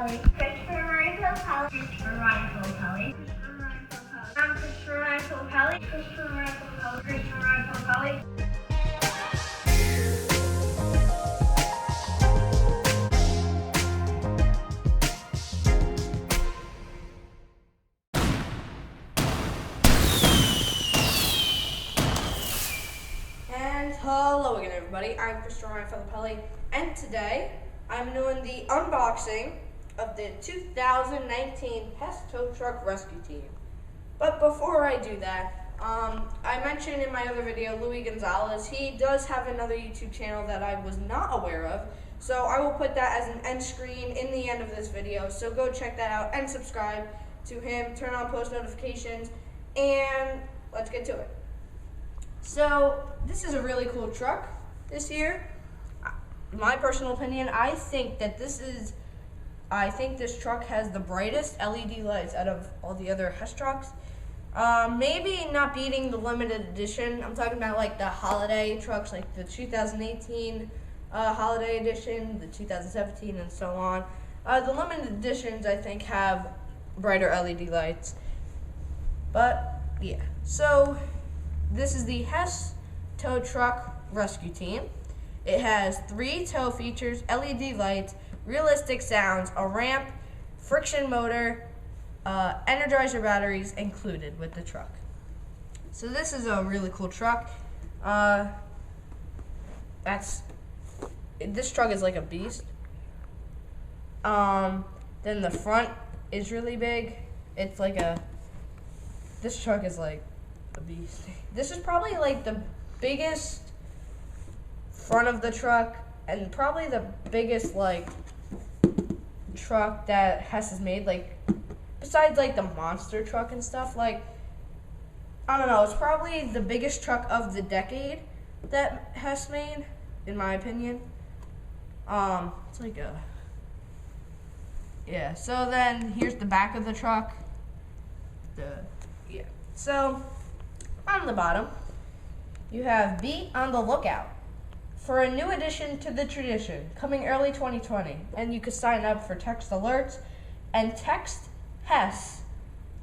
Pelly. Christopher Rifle Pelly. Christopher Rifle Pelly. Christopher Rifle Pelly. I'm Christopher Rifle Pelly. Christopher Rifle Pelly. Christopher Rifle Pelly. And hello again, everybody. I'm Christopher Rifle, and today I'm doing the unboxing of the 2019 Hess Tow Truck Rescue Team. But before I do that, I mentioned in my other video, Louis Gonzalez, he does have another YouTube channel that I was not aware of. So I will put that as an end screen in the end of this video. So go check that out and subscribe to him, turn on post notifications, and let's get to it. So this is a really cool truck this year. My personal opinion, I think this truck has the brightest LED lights out of all the other Hess trucks. Maybe not beating the limited edition. I'm talking about like the holiday trucks, like the 2018 holiday edition, the 2017, and so on. The limited editions, I think, have brighter LED lights. But yeah, so this is the Hess Tow Truck Rescue Team. It has 3 tow features, LED lights, realistic sounds, a ramp, friction motor, Energizer batteries included with the truck. So this is a really cool truck. This truck is like a beast. Then the front is really big. It's like this truck is like a beast. This is probably like the biggest front of the truck and probably the biggest like truck that Hess has made, like besides like the monster truck and stuff. Like, I don't know, it's probably the biggest truck of the decade that Hess made, in my opinion. It's like yeah, so then here's the back of the truck. So on the bottom, you have "Be on the lookout for a new addition to the tradition, coming early 2020." And you can sign up for text alerts and text Hess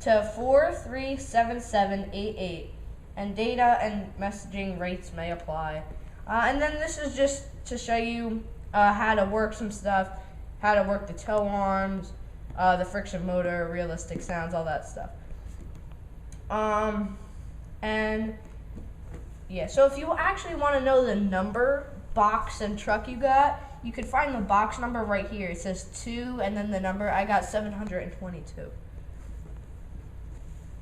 to 437788, and data and messaging rates may apply. And then this is just to show you how to work some stuff, how to work the tow arms, the friction motor, realistic sounds, all that stuff. And yeah, so if you actually want to know the number, box, and truck you got, you could find the box number right here. It says 2 and then the number. I got 722.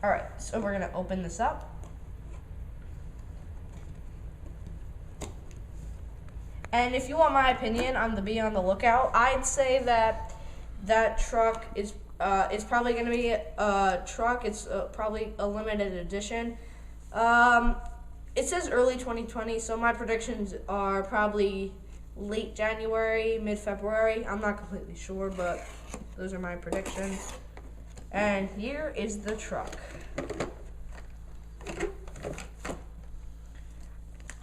Alright, so we're going to open this up. And if you want my opinion on the "Be on the Lookout," I'd say that truck is probably going to be a truck. It's probably a limited edition. It says early 2020, so my predictions are probably late January, mid-February. I'm not completely sure, but those are my predictions. And here is the truck.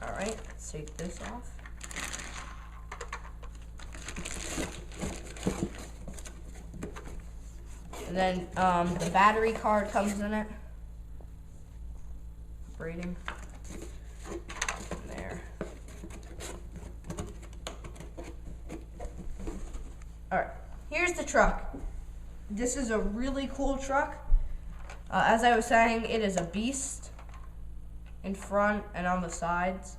Alright, let's take this off. And then the battery card comes in it. Operating. There. Alright, here's the truck. This is a really cool truck. As I was saying, it is a beast in front and on the sides.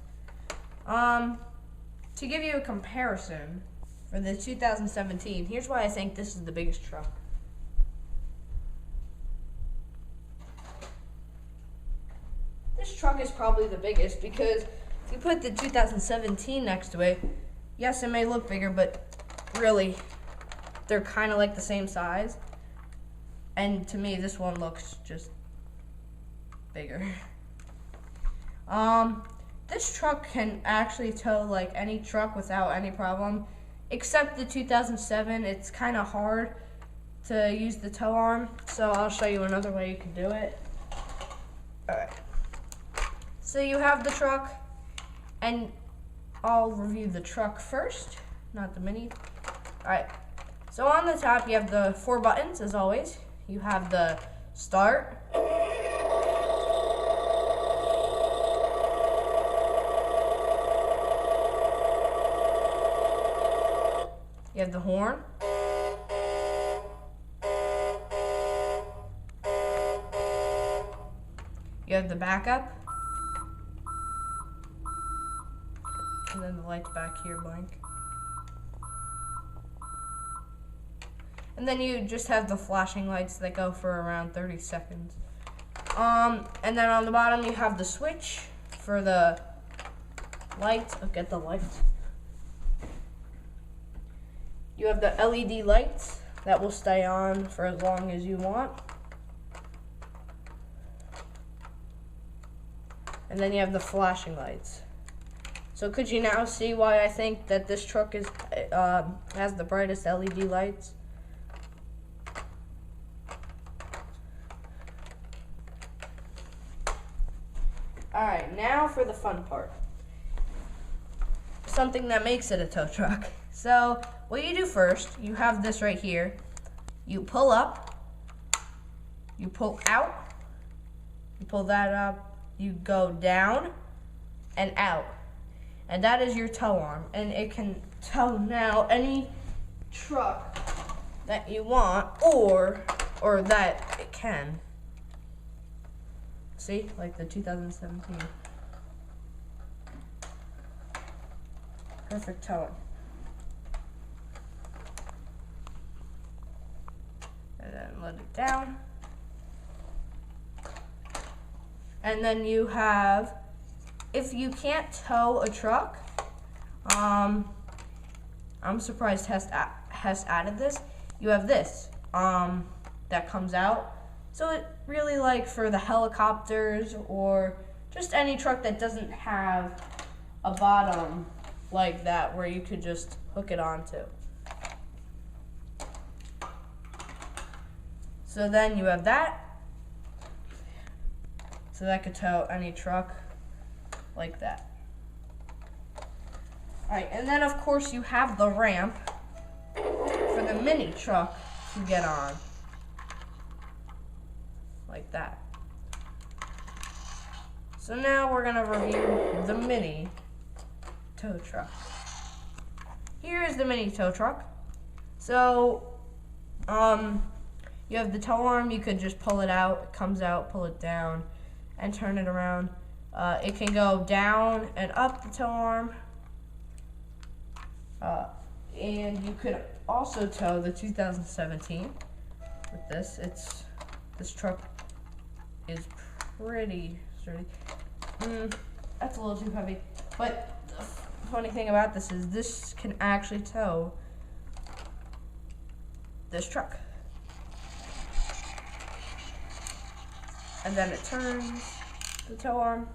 To give you a comparison for the 2017, here's why I think this is the biggest truck. This truck is probably the biggest because if you put the 2017 next to it, yes, it may look bigger, but really, they're kind of like the same size. And to me, this one looks just bigger. This truck can actually tow like any truck without any problem, except the 2007. It's kind of hard to use the tow arm, so I'll show you another way you can do it. Alright. So you have the truck, and I'll review the truck first, not the Mini. Alright, So on the top, you have the 4 buttons, as always. You have the start. You have the horn. You have the backup. And then the lights back here blank. And then you just have the flashing lights that go for around 30 seconds. And then on the bottom you have the switch for the lights. Oh, get the lights. You have the LED lights that will stay on for as long as you want. And then you have the flashing lights. So could you now see why I think that this truck is has the brightest LED lights? Alright, now for the fun part. Something that makes it a tow truck. So what you do first, you have this right here. You pull up, you pull out, you pull that up, you go down and out. And that is your tow arm. And it can tow now any truck that you want or that it can. See, like the 2017. Perfect towing. And then let it down. And then you have, if you can't tow a truck, I'm surprised Hess added this. You have this that comes out. So it really, like for the helicopters or just any truck that doesn't have a bottom like that where you could just hook it onto. So then you have that. So that could tow any truck like that. Alright, and then of course you have the ramp for the mini truck to get on. Like that. So now we're gonna review the mini tow truck. Here is the mini tow truck. So, you have the tow arm. You could just pull it out. It comes out, pull it down, and turn it around. It can go down and up the tow arm. And you could also tow the 2017 with this. This truck is pretty sturdy. That's a little too heavy. But the funny thing about this is this can actually tow this truck. And then it turns the tow arm.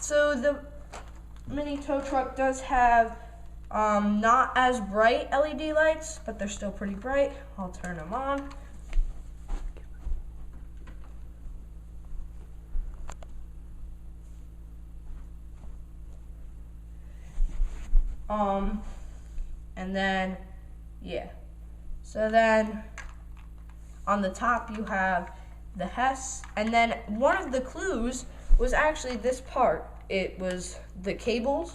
So the mini tow truck does have not as bright LED lights, but they're still pretty bright. I'll turn them on. And then, yeah. So then, on the top you have the Hess, and then one of the clues was actually this part. It was the cables.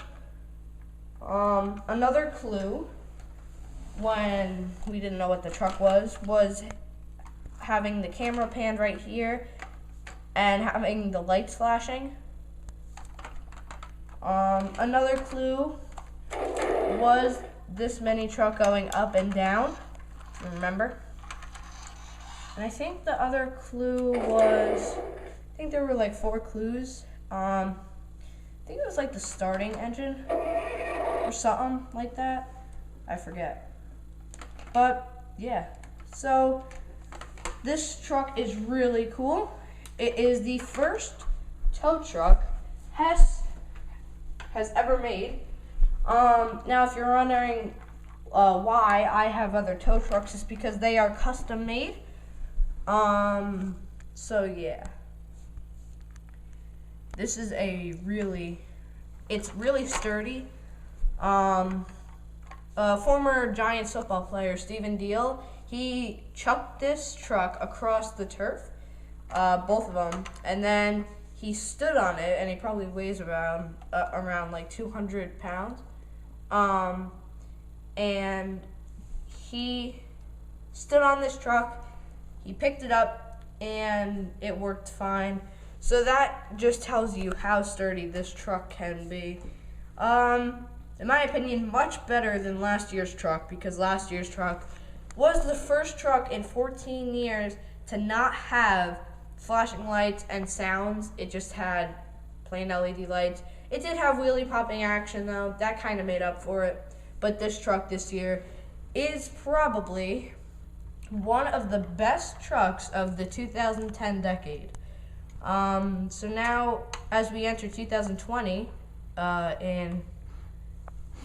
Another clue, when we didn't know what the truck was having the camera panned right here and having the lights flashing. Another clue was this mini truck going up and down, remember? And I think the other clue was, I think there were like 4 clues. I think it was like the starting engine or something like that. I forget. But yeah, so this truck is really cool. It is the first tow truck Hess has ever made. Now if you're wondering why I have other tow trucks, it's because they are custom made. So yeah. This is it's really sturdy. former Giants football player Stephen Deal, he chucked this truck across the turf, both of them, and then he stood on it, and he probably weighs around like 200 pounds. And he stood on this truck, he picked it up, and it worked fine. So that just tells you how sturdy this truck can be. In my opinion, much better than last year's truck, because last year's truck was the first truck in 14 years to not have flashing lights and sounds. It just had plain LED lights. It did have wheelie popping action though. That kind of made up for it. But this truck this year is probably one of the best trucks of the 2010 decade. So now, as we enter 2020, in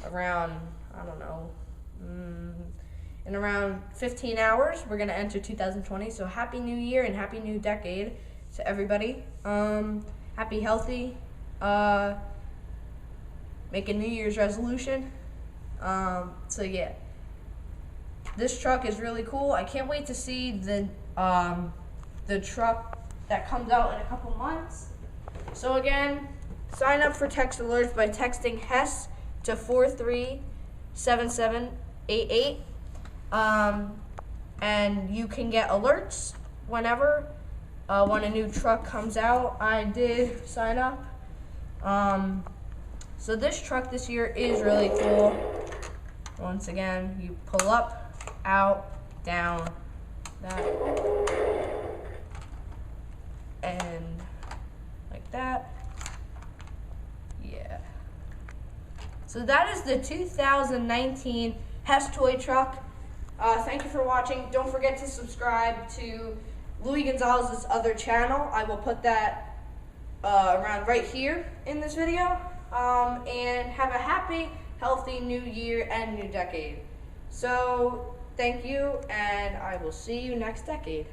around, I don't know, in around 15 hours, we're going to enter 2020. So happy new year and happy new decade to everybody. Happy healthy, make a New Year's resolution. So yeah, this truck is really cool. I can't wait to see the truck that comes out in a couple months. So again, sign up for text alerts by texting Hess to 437788. And you can get alerts whenever when a new truck comes out. I did sign up. So this truck this year is really cool. Once again, you pull up, out, down, that, and like that. Yeah. So that is the 2019 Hess toy truck. Thank you for watching. Don't forget to subscribe to Louis Gonzalez's other channel. I will put that around right here in this video. And have a happy, healthy new year and new decade. So thank you, and I will see you next decade.